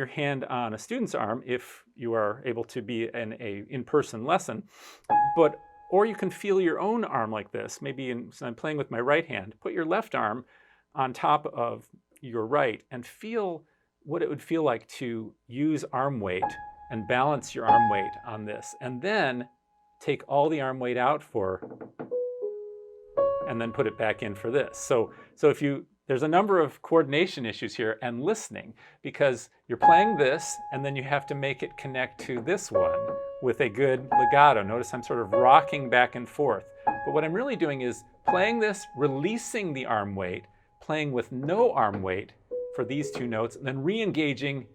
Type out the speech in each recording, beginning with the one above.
your hand on a student's arm if you are able to be in an in-person lesson, or you can feel your own arm like this. Maybe so I'm playing with my right hand. Put your left arm on top of your right and feel what it would feel like to use arm weight and balance your arm weight on this. And then take all the arm weight out and then put it back in for this. So there's a number of coordination issues here and listening, because you're playing this and then you have to make it connect to this one with a good legato. Notice I'm sort of rocking back and forth. But what I'm really doing is playing this, releasing the arm weight, playing with no arm weight for these two notes, and then re-engaging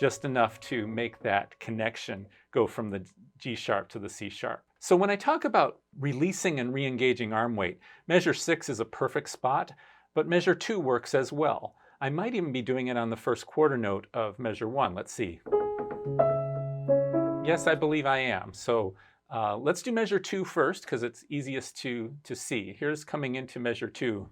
just enough to make that connection go from the G sharp to the C sharp. So when I talk about releasing and re-engaging arm weight, measure 6 is a perfect spot, but measure 2 works as well. I might even be doing it on the first quarter note of measure 1. Let's see. Yes, I believe I am. So let's do measure 2 first, because it's easiest to see. Here's coming into measure 2.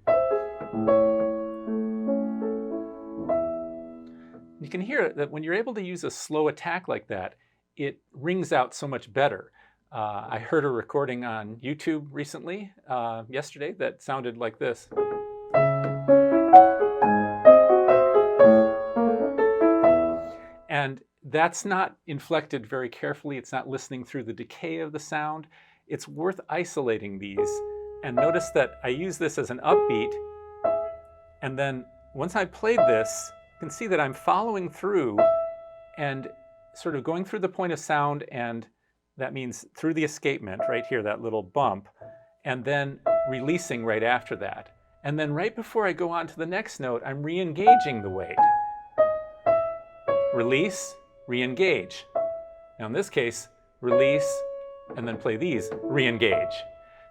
You can hear that when you're able to use a slow attack like that, it rings out so much better. I heard a recording on YouTube recently, yesterday, that sounded like this. And that's not inflected very carefully. It's not listening through the decay of the sound. It's worth isolating these. And notice that I use this as an upbeat. And then once I played this, you can see that I'm following through and sort of going through the point of sound, and that means through the escapement right here, that little bump, and then releasing right after that. And then right before I go on to the next note, I'm re-engaging the weight. Release, re-engage. Now in this case, release, and then play these, re-engage.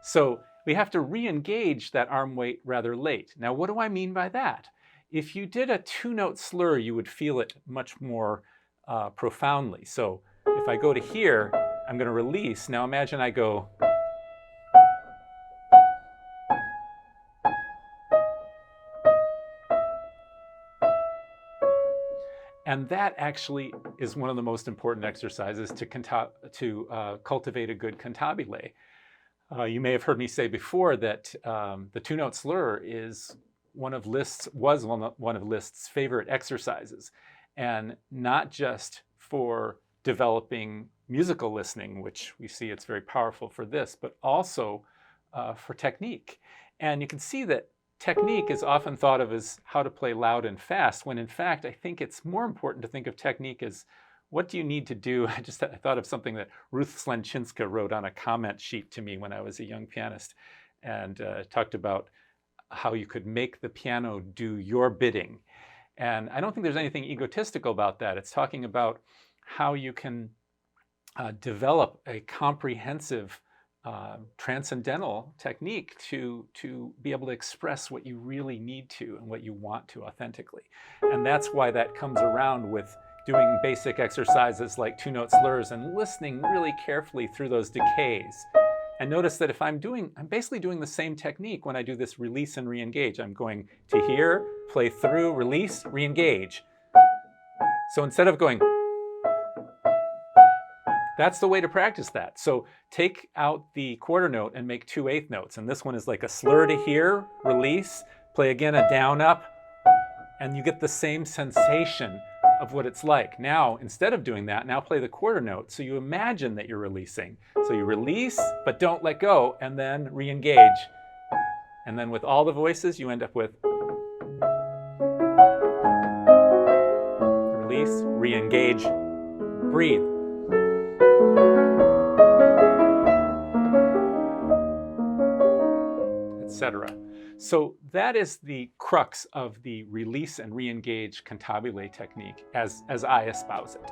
So we have to re-engage that arm weight rather late. Now what do I mean by that? If you did a 2-note slur, you would feel it much more profoundly. So if I go to here, I'm going to release. Now imagine I go. And that actually is one of the most important exercises to cultivate a good cantabile. You may have heard me say before that the 2-note slur was one of Liszt's favorite exercises, and not just for developing musical listening, which we see it's very powerful for this, but also for technique. And you can see that technique is often thought of as how to play loud and fast, when in fact I think it's more important to think of technique as what do you need to do. I thought of something that Ruth Slenczynska wrote on a comment sheet to me when I was a young pianist, and talked about how you could make the piano do your bidding. And I don't think there's anything egotistical about that. It's talking about how you can develop a comprehensive transcendental technique to be able to express what you really need to and what you want to authentically. And that's why that comes around with doing basic exercises like 2-note slurs and listening really carefully through those decays. And notice that if I'm basically doing the same technique when I do this release and re-engage. I'm going to here, play through, release, re-engage. So instead of going, that's the way to practice that. So take out the quarter note and make 2 eighth notes. And this one is like a slur to here, release, play again a down up, and you get the same sensation of what it's like. Now, instead of doing that, now play the quarter note. So you imagine that you're releasing. So you release, but don't let go, and then re-engage. And then with all the voices, you end up with release, re-engage, breathe. Etc. So that is the crux of the release and re-engage cantabile technique as I espouse it.